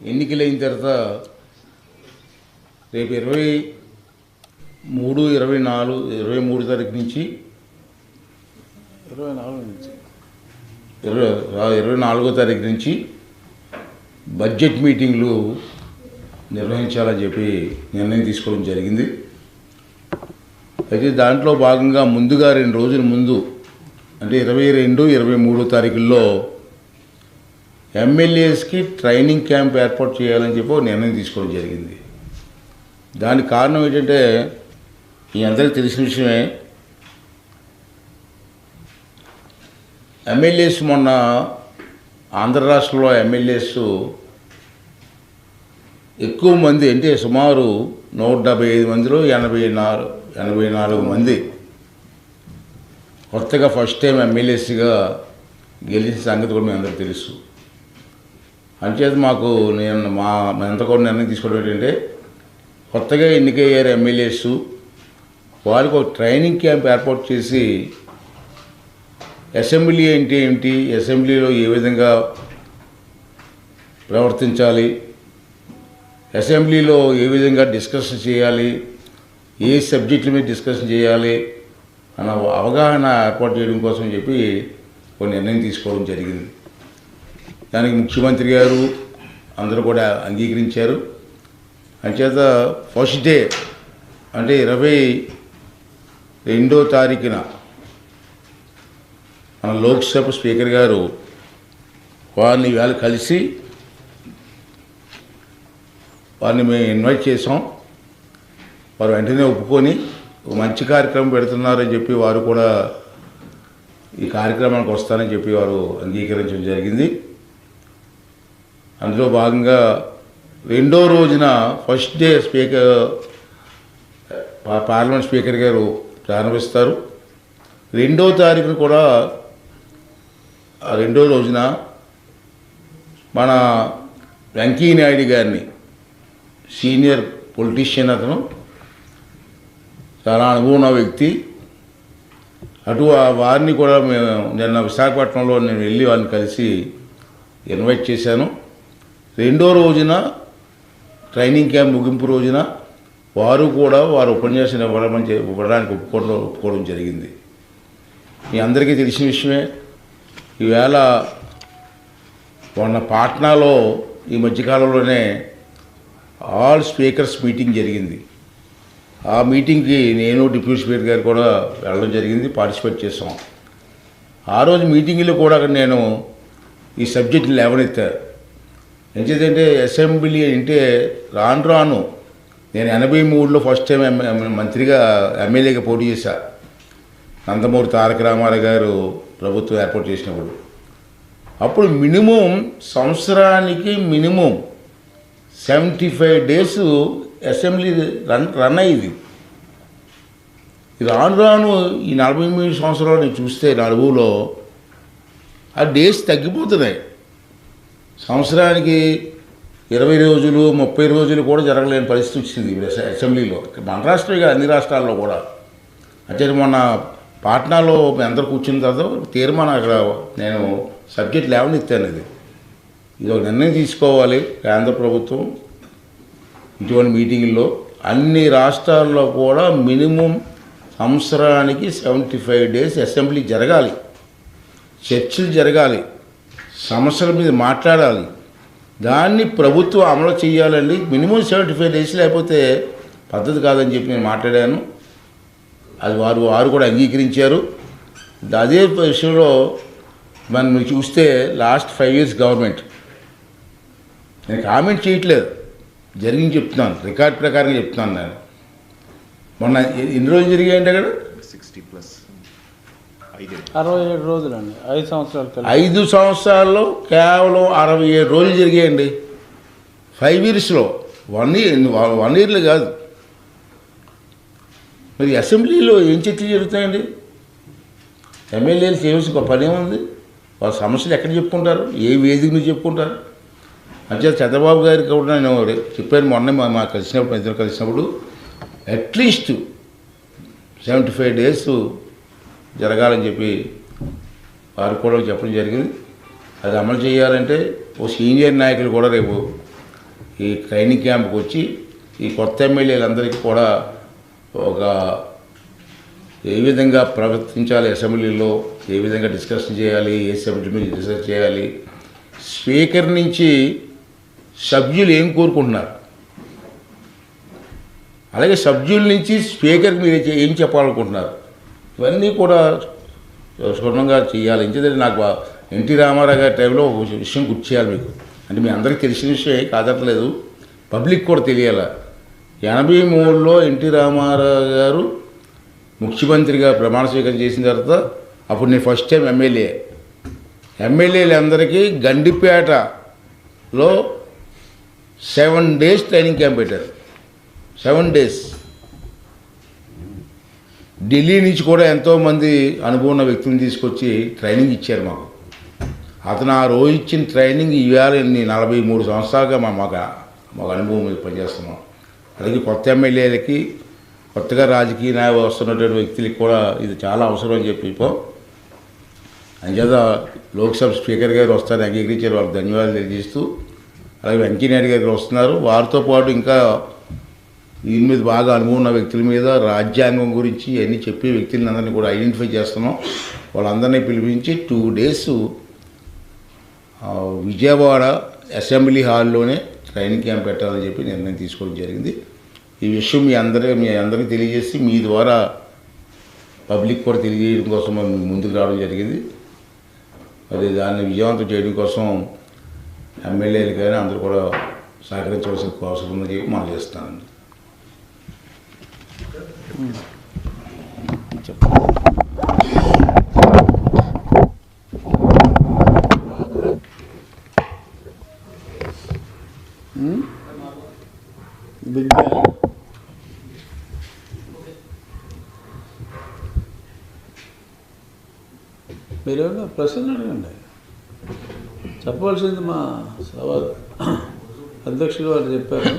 ఎన్నికలైన తర్వాత రేపు 23, 24, 23 తారీఖు నుంచి 24వ తారీఖు నుంచి బడ్జెట్ మీటింగ్లు నిర్వహించాలని చెప్పి నిర్ణయం తీసుకోవడం జరిగింది. అయితే దాంట్లో భాగంగా ముందుగా 2 రోజుల ముందు అంటే 22, 23 తారీఖుల్లో ఎమ్మెల్యేస్కి ట్రైనింగ్ క్యాంప్ ఏర్పాటు చేయాలని చెప్పి నిర్ణయం తీసుకోవడం జరిగింది. దానికి కారణం ఏంటంటే మీ అందరికీ తెలిసిన విషయమే, ఎమ్మెల్యేస్ మొన్న ఆంధ్ర రాష్ట్రంలో ఎమ్మెల్యేస్ ఎక్కువ మంది అంటే సుమారు 175 మందిలో 84 మంది కొత్తగా ఫస్ట్ టైం ఎమ్మెల్యేస్గా గెలిచిన సంగతి కూడా మీ అందరికీ తెలుసు. అంచేత మేమంతా కూడా నిర్ణయం తీసుకోవడం ఏంటంటే కొత్తగా ఎన్నికయ్యారు ఎమ్మెల్యేస్, వారికి ఒక ట్రైనింగ్ క్యాంప్ ఏర్పాటు చేసి అసెంబ్లీ అంటే ఏమిటి, అసెంబ్లీలో ఏ విధంగా ప్రవర్తించాలి, అసెంబ్లీలో ఏ విధంగా డిస్కషన్ చేయాలి, ఏ సబ్జెక్టుల మీద డిస్కషన్ చేయాలి అన్న అవగాహన ఏర్పాటు చేయడం కోసం చెప్పి ఒక నిర్ణయం తీసుకోవడం జరిగింది. దానికి ముఖ్యమంత్రి గారు అందరూ కూడా అంగీకరించారు. అంచేత ఫస్ట్ డే అంటే 22వ తారీఖున మన లోక్సభ స్పీకర్ గారు వారిని ఇవాళ కలిసి వారిని మేము ఇన్వైట్ చేసాం. వారు వెంటనే ఒప్పుకొని ఒక మంచి కార్యక్రమం పెడుతున్నారని చెప్పి వారు కూడా ఈ కార్యక్రమానికి వస్తారని చెప్పి వారు అంగీకరించడం జరిగింది. అందులో భాగంగా 2వ రోజున ఫస్ట్ డే పార్లమెంట్ స్పీకర్ గారు ప్రారంభిస్తారు. 2వ తారీఖున కూడా 2వ రోజున మన వెంకయ్య నాయుడు గారిని, సీనియర్ పొలిటీషియన్, అతను చాలా అనుభవం ఉన్న వ్యక్తి, వారిని కూడా మేము నిన్న విశాఖపట్నంలో నేను వెళ్ళి వారిని కలిసి ఇన్వైట్ చేశాను. 2వ రోజున ట్రైనింగ్ క్యాంప్ ముగింపు రోజున వారు ఉపన్యాసం ఇవ్వడానికి ఒప్పుకోవడం జరిగింది. మీ అందరికీ తెలిసిన విషయమే, ఈవేళ మొన్న పాట్నాలో ఈ మధ్యకాలంలోనే ఆల్ స్పీకర్స్ మీటింగ్ జరిగింది. ఆ మీటింగ్కి నేను డిప్యూటీ స్పీకర్ గారు కూడా వెళ్ళడం జరిగింది, పార్టిసిపేట్ చేసాం. ఆ రోజు మీటింగ్లో కూడా నేను ఈ సబ్జెక్టుని లేవనెత్తాను. ఎంచేదంటే అసెంబ్లీ అంటే రాను నేను 83లో ఫస్ట్ టైం ఎమ్మెల్యేగా పోటీ చేశా. నందమూరి తారక రామారావు గారు ప్రభుత్వం ఏర్పాటు చేసినప్పుడు అప్పుడు సంవత్సరానికి మినిమం 75 days అసెంబ్లీ రన్ అయ్యింది. రాను ఈ 43 సంవత్సరాలు నేను చూస్తే నా అనుభవంలో ఆ డేస్ తగ్గిపోతున్నాయి. సంవత్సరానికి 20 రోజులు 30 రోజులు కూడా జరగలేని పరిస్థితి వచ్చింది అసెంబ్లీలో, మన రాష్ట్రం అన్ని రాష్ట్రాల్లో కూడా. అంటే మొన్న పాట్నాలో అందరూ కూర్చున్న తర్వాత తీర్మానం అక్కడ నేను సబ్జెక్ట్ లేవనెత్తాను. ఇది ఒక నిర్ణయం తీసుకోవాలి కేంద్ర ప్రభుత్వం. ఇటువంటి మీటింగుల్లో అన్ని రాష్ట్రాల్లో కూడా మినిమం సంవత్సరానికి 75 days అసెంబ్లీ జరగాలి, చర్చలు జరగాలి, సమస్యల మీద మాట్లాడాలి. దాన్ని ప్రభుత్వం అమలు చేయాలండి. మినిమం 75 days లేకపోతే పద్ధతి కాదని చెప్పి నేను మాట్లాడాను. అది వారు కూడా అంగీకరించారు. అదే విషయంలో మనం చూస్తే లాస్ట్ 5 years గవర్నమెంట్, నేను కామెంట్ చేయట్లేదు, జరిగింది చెప్తున్నాను, రికార్డ్ ప్రకారంగా చెప్తున్నాను. నేను మొన్న ఎన్ని రోజులు జరిగాయంటే అక్కడ 67 రోజులండి. 5 సంవత్సరాల్లో కేవలం 67 రోజులు జరిగాయండి. 5 yearsలో 1 yearలో కాదు. మరి అసెంబ్లీలో ఏం చర్చలు జరుగుతాయండి? ఎమ్మెల్యేలు చేయవలసిన ఒక పని ఏముంది? వాళ్ళ సమస్యలు ఎక్కడ చెప్పుకుంటారు, ఏ వేదిక నుంచి చెప్పుకుంటారు? అంటే చంద్రబాబు గారికి కూడా నేను చెప్పాను మొన్న మా కలిసినప్పుడు అట్లీస్ట్ 75 days జరగాలని చెప్పి వారు కూడా చెప్పడం జరిగింది. అది అమలు చేయాలంటే ఓ సీనియర్ నాయకులు కూడా రేపు ఈ ట్రైనింగ్ క్యాంప్కి వచ్చి ఈ కొత్త ఎమ్మెల్యేలందరికీ కూడా ఒక ఏ విధంగా ప్రవర్తించాలి, అసెంబ్లీలో ఏ విధంగా డిస్కషన్ చేయాలి, ఏ సబ్జెక్ట్ మీద డిస్కస్ చేయాలి, స్పీకర్ నుంచి సభ్యులు ఏం కోరుకుంటున్నారు, అలాగే సభ్యుల నుంచి స్పీకర్కి మీరు ఏం చెప్పాలనుకుంటున్నారు, ఇవన్నీ కూడా క్షుణ్ణంగా చేయాలి. ఎందుకంటే నాకు ఎన్టీ రామారావు గారి టైంలో ఒక విషయం గుర్తు చేయాలి మీకు. అంటే మీ అందరికీ తెలిసిన విషయం కాదట్లేదు, పబ్లిక్ కూడా తెలియాలి. 83లో ఎన్టీ రామారావు గారు ముఖ్యమంత్రిగా ప్రమాణ స్వీకారం చేసిన తర్వాత అప్పుడు నేను ఫస్ట్ టైం ఎమ్మెల్యేలందరికీ గండిపేటలో 7 days ట్రైనింగ్ క్యాంప్ పెట్టారు. 7 days. ఢిల్లీ నుంచి కూడా ఎంతోమంది అనుభవం ఉన్న వ్యక్తులను తీసుకొచ్చి ట్రైనింగ్ ఇచ్చారు మాకు. అతను ఆ రోజు ఇచ్చిన ట్రైనింగ్ ఇవాళ 43 సంవత్సరాలుగా మాకు అనుభవం మీద పనిచేస్తున్నాం. అలాగే కొత్త ఎమ్మెల్యేలకి, కొత్తగా రాజకీయ నాయ వస్తున్నటువంటి వ్యక్తులకి కూడా ఇది చాలా అవసరం అని చెప్పి అంచేత లోక్సభ స్పీకర్ గారు వస్తారు, అంగీకరించారు, వాళ్ళకి ధన్యవాదాలు తెలియజేస్తూ, అలాగే వెంకయ్యనాయుడు గారు వస్తున్నారు. వారితో పాటు ఇంకా దీని మీద బాగా అనుభవం ఉన్న వ్యక్తుల మీద రాజ్యాంగం గురించి ఇవన్నీ చెప్పే వ్యక్తులని అందరినీ కూడా ఐడెంటిఫై చేస్తున్నాం. వాళ్ళందరినీ పిలిపించి 2 days విజయవాడ అసెంబ్లీ హాల్లోనే ట్రైనింగ్ క్యాంప్ పెట్టాలని చెప్పి నిర్ణయం తీసుకోవడం జరిగింది. ఈ విషయం మీ అందరికీ తెలియజేసి మీ ద్వారా పబ్లిక్ కూడా తెలియజేయడం కోసం మేము ముందుకు రావడం జరిగింది. మరి దాన్ని విజయవంతం చేయడం కోసం ఎమ్మెల్యేలు కానీ అందరూ కూడా సహకరించవలసిన అవసరం ఉందని చెప్పి మనం చేస్తానండి. బిగ్ మీరేమన్నా ప్రశ్న అడగండి. చెప్పవలసింది మా సభ అధ్యక్షులు వారు చెప్పారు.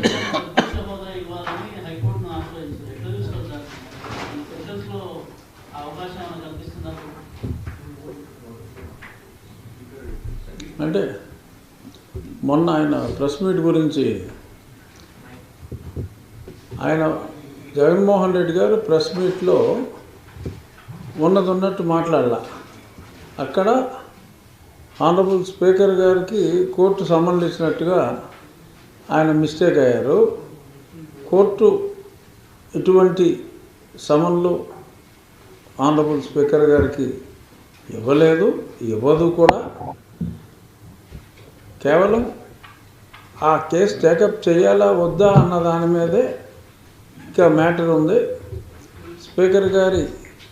అంటే మొన్న ఆయన ప్రెస్ మీట్ గురించి ఆయన జగన్మోహన్ రెడ్డి గారు ప్రెస్ మీట్లో ఉన్నట్టు మాట్లాడాల. అక్కడ ఆనరబుల్ స్పీకర్ గారికి కోర్టు సమన్లు ఇచ్చినట్టుగా ఆయన మిస్టేక్ అయ్యారు. కోర్టు ఇటువంటి సమన్లు ఆనరబుల్ స్పీకర్ గారికి ఇవ్వలేదు, ఇవ్వదు కూడా. కేవలం ఆ కేసు టేకప్ చేయాలా వద్దా అన్న దాని మీదే ఇంకా మ్యాటర్ ఉంది. స్పీకర్ గారి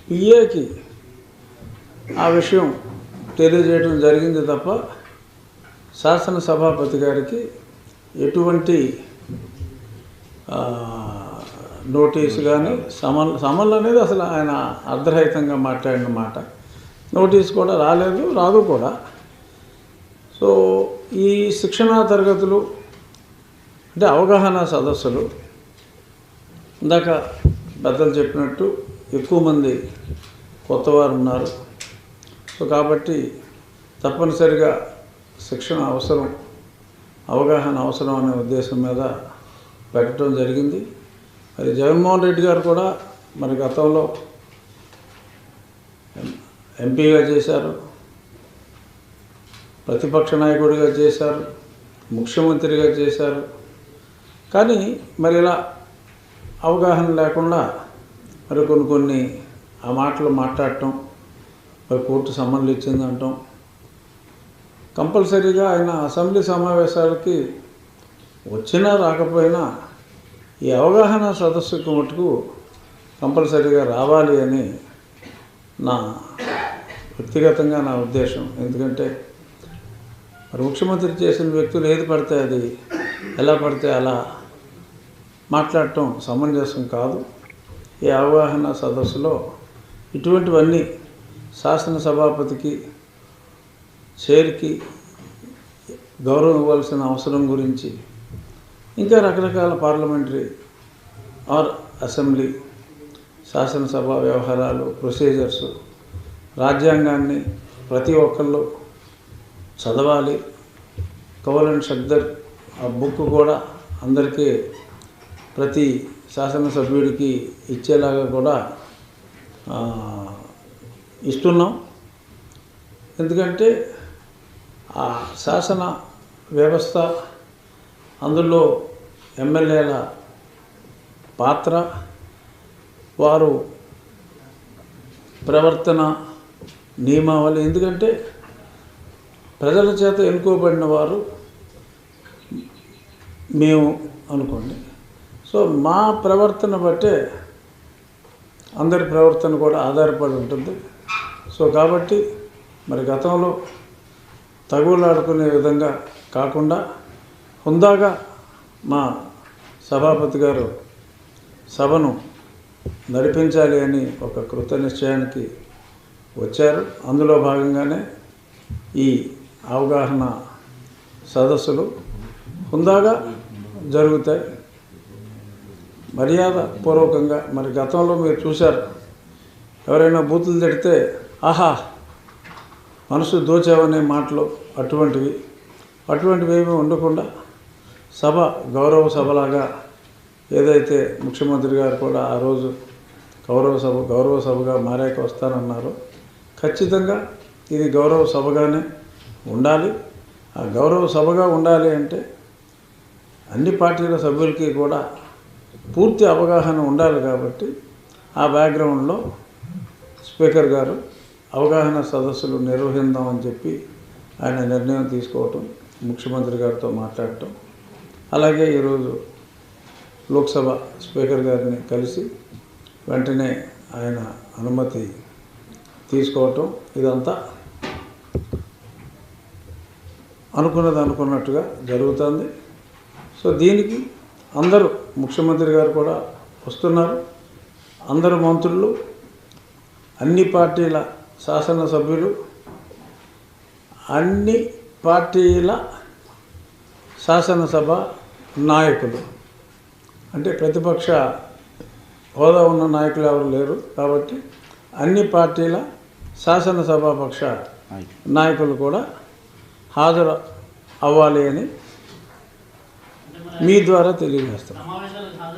పిఏకి ఆ విషయం తెలియజేయడం జరిగింది తప్ప శాసనసభాపతి గారికి ఎటువంటి నోటీసు కానీ సమన్లు అనేది అసలు ఆయన అర్ధరహితంగా మాట్లాడిన మాట. నోటీసు కూడా రాలేదు, రాదు కూడా. సో ఈ శిక్షణా తరగతులు అంటే అవగాహన సదస్సులు ఇందాక పెద్దలు చెప్పినట్టు ఎక్కువ మంది కొత్తవారు ఉన్నారు. సో కాబట్టి తప్పనిసరిగా శిక్షణ అవసరం, అవగాహన అవసరం అనే ఉద్దేశం మీద పెట్టడం జరిగింది. మరి జగన్మోహన్ రెడ్డి గారు కూడా మరి గతంలో ఎంపీగా చేశారు, ప్రతిపక్ష నాయకుడిగా చేశారు, ముఖ్యమంత్రిగా చేశారు. కానీ మరి ఇలా అవగాహన లేకుండా మరి కొన్ని ఆ మాటలు మాట్లాడటం, మరి కోర్టు సమన్లు ఇచ్చిందంటాం. కంపల్సరీగా ఆయన అసెంబ్లీ సమావేశాలకి వచ్చినా రాకపోయినా ఈ అవగాహన సదస్సుకు మటుకు కంపల్సరీగా రావాలి అని నా వ్యక్తిగతంగా నా ఉద్దేశం. ఎందుకంటే మరి ముఖ్యమంత్రి చేసిన వ్యక్తులు ఏది పడితే అది, ఎలా పడితే అలా మాట్లాడటం సమంజసం కాదు. ఈ అవగాహన సదస్సులో ఇటువంటివన్నీ శాసనసభాపతికి చైర్కి గౌరవం ఇవ్వాల్సిన అవసరం గురించి, ఇంకా రకరకాల పార్లమెంటరీ ఆర్ అసెంబ్లీ శాసనసభ వ్యవహారాలు, ప్రొసీజర్స్, రాజ్యాంగాన్ని ప్రతి ఒక్కళ్ళు చదవాలి. కౌల్ అండ్ షక్దర్ ఆ బుక్ కూడా అందరికీ ప్రతి శాసనసభ్యుడికి ఇచ్చేలాగా కూడా ఇస్తున్నాం. ఎందుకంటే ఆ శాసన వ్యవస్థ, అందులో ఎమ్మెల్యేల పాత్ర, వారు ప్రవర్తన నియమావళి, ఎందుకంటే ప్రజల చేత ఎన్నుకోబడిన వారు మేము అనుకోండి. సో మా ప్రవర్తన బట్టే అందరి ప్రవర్తన కూడా ఆధారపడి ఉంటుంది. సో కాబట్టి మరి గతంలో తగులాడుకునే విధంగా కాకుండా హుందాగా మా సభాపతి గారు సభను నడిపించాలి అని ఒక కృత నిశ్చయానికి వచ్చారు. అందులో భాగంగానే ఈ అవగాహన సదస్సులు హుందాగా జరుగుతాయి, మర్యాద పూర్వకంగా. మరి గతంలో మీరు చూశారు, ఎవరైనా బూతులు తిడితే ఆహా మనసు దోచావనే మాటలు అటువంటివి ఏమీ ఉండకుండా సభ గౌరవ సభలాగా, ఏదైతే ముఖ్యమంత్రి గారు కూడా ఆ రోజు గౌరవ సభగా మారాక వస్తానన్నారు, ఖచ్చితంగా ఇది గౌరవ సభగానే ఉండాలి. ఆ గౌరవ సభగా ఉండాలి అంటే అన్ని పార్టీల సభ్యులకి కూడా పూర్తి అవగాహన ఉండాలి. కాబట్టి ఆ బ్యాక్గ్రౌండ్లో స్పీకర్ గారు అవగాహన సదస్సులు నిర్వహిద్దామని చెప్పి ఆయన నిర్ణయం తీసుకోవటం, ముఖ్యమంత్రి గారితో మాట్లాడటం, అలాగే ఈరోజు లోక్సభ స్పీకర్ గారిని కలిసి వెంటనే ఆయన అనుమతి తీసుకోవటం, ఇదంతా అనుకున్నట్టుగా జరుగుతుంది. సో దీనికి అందరూ, ముఖ్యమంత్రి గారు కూడా వస్తున్నారు, అందరు మంత్రులు, అన్ని పార్టీల శాసనసభ్యులు, అన్ని పార్టీల శాసనసభ నాయకులు, అంటే ప్రతిపక్ష హోదా ఉన్న నాయకులు ఎవరు లేరు కాబట్టి అన్ని పార్టీల శాసనసభాపక్ష నాయకులు కూడా హాజరు అవ్వాలి అని మీ ద్వారా తెలియజేస్తాం.